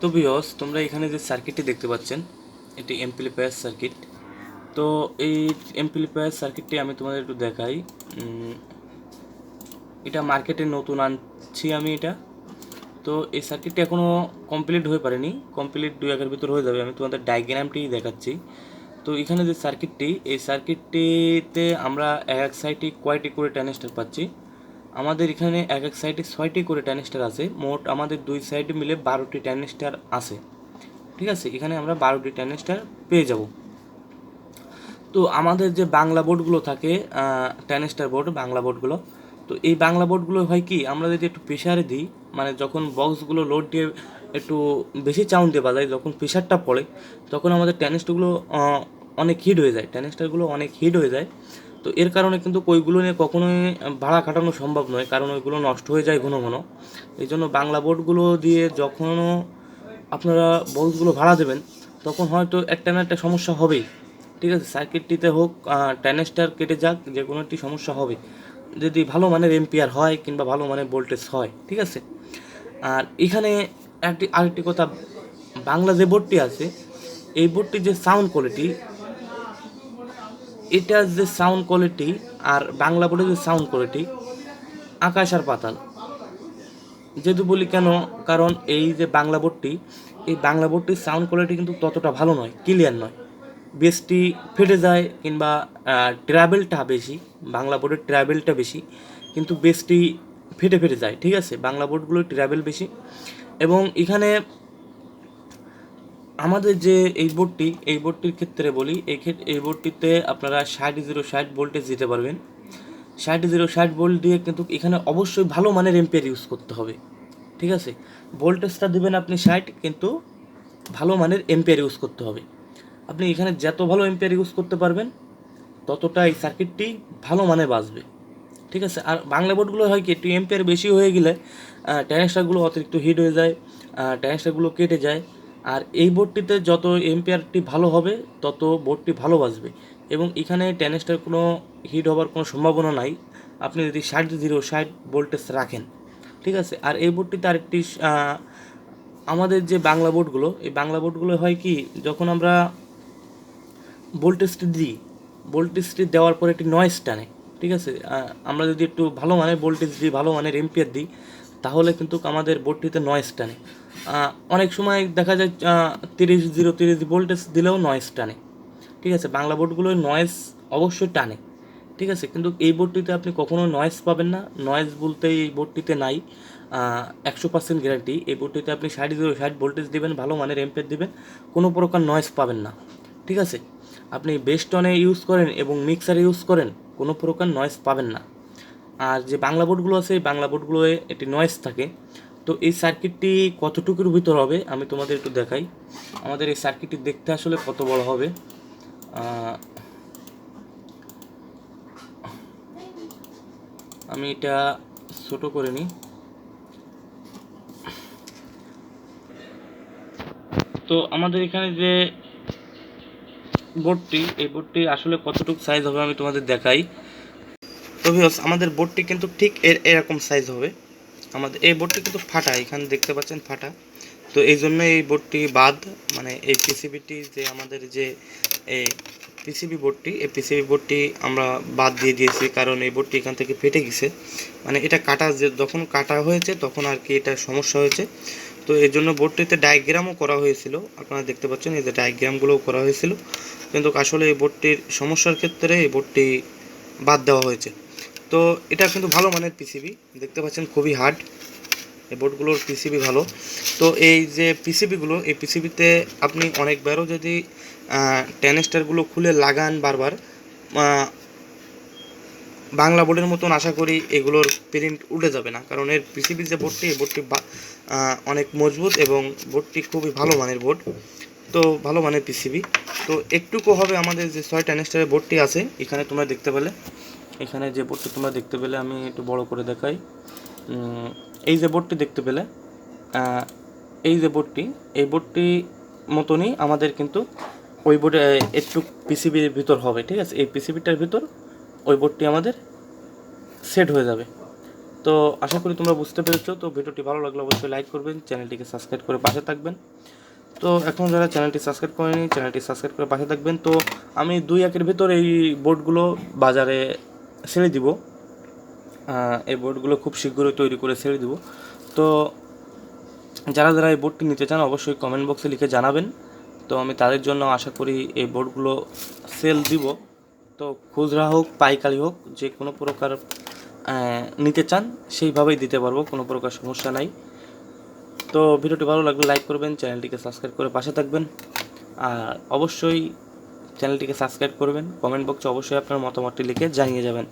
তো ভিউয়ার্স, তোমরা এখানে যে সার্কিটটি দেখতে পাচ্ছেন এটি এমপ্লিফায়ার সার্কিট। তো এই এমপ্লিফায়ার সার্কিটটি আমি তোমাদের একটু দেখাই। এটা মার্কেটে নতুন আনছি আমি এটা। তো এই সার্কিটটি এখনও কমপ্লিট হয়ে পারেনি, কমপ্লিট 2-1 ভিতর হয়ে যাবে। আমি তোমাদের ডায়াগ্রামটি দেখাচ্ছি। তো এখানে যে সার্কিটটি, এই সার্কিটটিতে আমরা এক সাইডে কয়টি করে ট্রানজিস্টর পাচ্ছি। আমাদের এখানে এক সাইডে 6টি করে ট্রানজিস্টর আছে। মোট আমাদের দুই সাইডে মিলে 12টি ট্রানজিস্টর আছে। ঠিক আছে, এখানে আমরা 12টি ট্রানজিস্টর পেয়ে যাব। তো আমাদের যে বাংলা বোর্ডগুলো থাকে, ট্রানজিস্টর বোর্ড, বাংলা বোর্ডগুলো, তো এই বাংলা বোর্ডগুলো হয় কি, আমরা যদি একটু প্রেশারে দিই, মানে যখন বক্সগুলো লোড দিয়ে একটু বেশি চাউন্ড দিয়ে বাজাই, যখন প্রেশারটা পড়ে তখন আমাদের ট্রানজিস্টরগুলো অনেক হিট হয়ে যায়, ট্রানজিস্টরগুলো অনেক হিট হয়ে যায়। তো এর কারণে কিন্তু ওইগুলো নিয়ে কখনোই ভাড়া খাটানো সম্ভব নয়, কারণ ওইগুলো নষ্ট হয়ে যায় ঘন ঘন। এই জন্য বাংলা বোর্ডগুলো দিয়ে যখনও আপনারা বক্সগুলো ভাড়া দেবেন তখন হয়তো একটা না একটা সমস্যা হবেই। ঠিক আছে, সার্কিটটিতে হোক, ট্রানজিস্টর কেটে যাক, যে কোনো একটি সমস্যা হবে যদি ভালো মানের এম্পিয়ার হয় কিংবা ভালো মানের ভোল্টেজ হয়। ঠিক আছে, আর এখানে আরেকটি কথা, বাংলা যে বোর্ডটি আছে, এই বোর্ডটির যে সাউন্ড কোয়ালিটি, এটার যে সাউন্ড কোয়ালিটি আর বাংলা বোর্ডের যে সাউন্ড কোয়ালিটি, আকাশ আর পাতাল। যেহেতু বলি কেন, কারণ এই যে বাংলা বোর্ডটি, এই বাংলা বোর্ডটির সাউন্ড কোয়ালিটি কিন্তু ততটা ভালো নয়, ক্লিয়ার নয়। বেসটি ফেটে যায় কিংবা ট্রাভেলটা বেশি, বাংলা বোর্ডের ট্রাভেলটা বেশি, কিন্তু বেসটি ফেটে ফেটে যায়। ঠিক আছে, বাংলা বোর্ডগুলোর ট্রাভেল বেশি। এবং এখানে আমাদের যে এই বোর্ডটির ক্ষেত্রে বলি, এই বোর্ডটিতে আপনারা 60 ভোল্টেজ দিতে পারবেন। 60 ভোল্ট দিয়ে কিন্তু এখানে অবশ্যই ভালো মানের এম্পিয়ার ইউজ করতে হবে। ঠিক আছে, ভোল্টেজটা দেবেন আপনি 60, কিন্তু ভালো মানের এম্পিয়ার ইউজ করতে হবে। আপনি এখানে যত ভালো এম্পিয়ার ইউজ করতে পারবেন ততটা এই সার্কিটটি ভালো মানে বাজবে। ঠিক আছে, আর বাংলা বোর্ডগুলো হয় কি, একটু এম্পিয়ার বেশি হয়ে গেলে ট্রানজিস্টরগুলো অতিরিক্ত হিট হয়ে যায়, ট্রানজিস্টরগুলো কেটে যায়। আর এই বোর্ডটিতে যত এম্পিয়ারটি ভালো হবে তত বোর্ডটি ভালো বাজবে, এবং এখানে ট্রানজিস্টর কোনো হিট হওয়ার কোনো সম্ভাবনা নাই আপনি যদি 60 ভোল্টেজ রাখেন। ঠিক আছে, আর এই বোর্ডটিতে আরেকটি আমাদের যে বাংলা বোর্ডগুলো, এই বাংলা বোর্ডগুলো হয় কি, যখন আমরা ভোল্টেজটি দেওয়ার পরে একটি নয়েজ টানে। ঠিক আছে, আমরা যদি একটু ভালো মানের ভোল্টেজ দিই, ভালো মানের এম্পিয়ার দিই, তাহলে কিন্তু আমাদের বোর্ডটিতে নয়েজ টানে। অনেক সময় দেখা যায় 30 ভোল্টেজ দিলেও নয়েজ টানে। ঠিক আছে, বাংলা বোর্ডগুলোর নয়েজ অবশ্যই টানে। ঠিক আছে, কিন্তু এই বোর্ডটিতে আপনি কখনো নয়েজ পাবেন না। নয়েজ বলতে এই বোর্ডটিতে নাই, 100% গ্যারান্টি। এই বোর্ডটিতে আপনি 60 ভোল্টেজ দেবেন, ভালো মানের এম্পিয়ার দেবেন, কোনো প্রকার নয়েজ পাবেন না। ঠিক আছে, আপনি বেস্টনে ইউজ করেন এবং মিক্সারে ইউজ করেন, কোনো প্রকার নয়েজ পাবেন না। আর যে বাংলা বোর্ডগুলো আছে, এই বাংলা বোর্ডগুলোয় একটি নয়েজ থাকে। তো এই সার্কিটটি কতটুকুর ভিতর হবে আমি তোমাদের একটু দেখাই। আমাদের এই সার্কিটটি দেখতে আসলে কত বড় হবে, আমি এটা ছোট করে নিই। তো আমাদের এখানে যে বোর্ডটি, এই বোর্ডটি আসলে কতটুকু সাইজ হবে আমি তোমাদের দেখাই। তো ভিউয়ার্স, আমাদের বোর্ডটি কিন্তু ঠিক এরকম সাইজ হবে। আমাদের এই বোর্ডটি কিন্তু ফাটা, এখানে দেখতে পাচ্ছেন ফাটা। তো এই জন্য এই বোর্ডটি বাদ, মানে এই পিসিবিটি যে আমাদের যে এই পিসিবি বোর্ডটি, এই পিসিবি বোর্ডটি আমরা বাদ দিয়ে দিয়েছি, কারণ এই বোর্ডটি এখান থেকে ফেটে গেছে। মানে এটা কাটা, যে যখন কাটা হয়েছে তখন আর কি এটা সমস্যা হয়েছে। তো এই জন্য বোর্ডটিতে ডায়াগ্রামও করা হয়েছিল, আপনারা দেখতে পাচ্ছেন এই যে ডায়াগ্রামগুলোও করা হয়েছিল, কিন্তু আসলে এই বোর্ডটির সমস্যার ক্ষেত্রে এই বোর্ডটি বাদ দেওয়া হয়েছে। তো এটা কিন্তু ভালো মানের পিসিবি, দেখতে পাচ্ছেন খুবই হার্ড, এই বোর্ডগুলোর পিসিবি ভালো। তো এই যে পিসিবিগুলো, এই পিসিবিতে আপনি অনেকবারও যদি ট্রানজিস্টরগুলো খুলে লাগান বারবার, বাংলা বোর্ডের মতন আশা করি এগুলোর প্রিন্ট উঠে যাবে না, কারণ এর পিসিবি যে বোর্ডটি, এই বোর্ডটি অনেক মজবুত এবং বোর্ডটি খুবই ভালো মানের বোর্ড। তো ভালো মানের পিসিবি। তো একটুকু হবে আমাদের যে 6 ট্রানজিস্টরের বোর্ডটি আছে, এখানে তোমরা দেখতে পেলে, এখানে যে বোর্ডটি তোমরা দেখতে পেলে, আমি একটু বড় করে দেখাই। এই যে বোর্ডটি দেখতে পেলে, এই যে বোর্ডটি, এই বোর্ডটি মতনই আমাদের কিন্তু ওই বোর্ডে একটু পিসিবির ভিতর হবে। ঠিক আছে, এই পিসিবিটার ভিতর ওই বোর্ডটি আমাদের সেট হয়ে যাবে। তো আশা করি তোমরা বুঝতে পেরেছো। তো ভিডিওটি ভালো লাগলে অবশ্যই লাইক করবেন, চ্যানেলটিকে সাবস্ক্রাইব করে পাশে থাকবেন। তো এখন যারা চ্যানেলটি সাবস্ক্রাইব করেনি চ্যানেলটি সাবস্ক্রাইব করে পাশে থাকবেন। তো আমি 2-1 ভিতর এই বোর্ডগুলো বাজারে ছেড়ে দিব। এই বোর্ডগুলো খুব শীঘ্রই তৈরি করে ছেড়ে দিব। তো যারা যারা এই বোর্ডটি নিতে চান অবশ্যই কমেন্ট বক্সে লিখে জানাবেন। তো আমি তাদের জন্য আশা করি এই বোর্ডগুলো সেল দিব। তো খুচরা হোক পাইকারি হোক যে কোনো প্রকার নিতে চান সেইভাবেই দিতে পারবো, কোনো প্রকার সমস্যা নাই। তো ভিডিওটি ভালো লাগলে লাইক করবেন, চ্যানেলটিকে সাবস্ক্রাইব করে পাশে থাকবেন। আর অবশ্যই চ্যানেলটিকে সাবস্ক্রাইব করবেন, কমেন্ট বক্সে অবশ্যই আপনার মতামতটি লিখে জানিয়ে যাবেন।